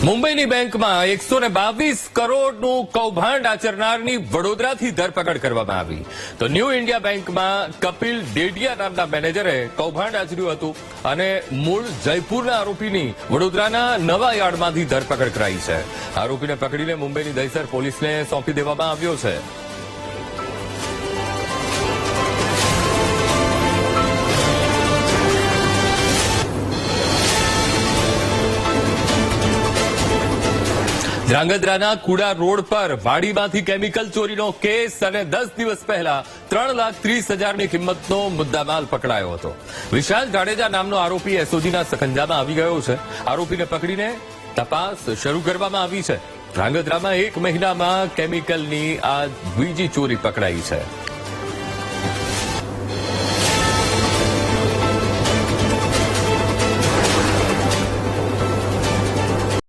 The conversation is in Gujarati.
મુંબઈની બેંકમાં 122 કરોડનું કૌભાંડ આચરનારની વડોદરાથી ધરપકડ કરવામાં આવી તો ન્યૂ ઇન્ડિયા બેંકમાં કપિલ ડેડિયા નામના મેનેજરે કૌભાંડ આચર્યું હતું અને મૂળ જયપુરના આરોપીની વડોદરાના નવા યાર્ડમાંથી ધરપકડ કરાઈ છે. આરોપીને પકડીને મુંબઈની દહીસર પોલીસને સોંપી દેવામાં આવ્યો છે. ધ્રાંગધ્રાના કુડા રોડ પર વાડીમાંથી કેમિકલ ચોરીનો કેસ અને 10 દિવસ પહેલા 3,30,000ની કિંમતનો મુદ્દામાલ પકડાયો હતો. વિશાલ જાડેજા નામનો આરોપી એસઓજીના સખંજામાં આવી ગયો છે. આરોપીને પકડીને તપાસ શરૂ કરવામાં આવી છે. ધ્રાંગધ્રામાં 1 મહિનામાં કેમિકલની આ બીજી ચોરી પકડાઈ છે.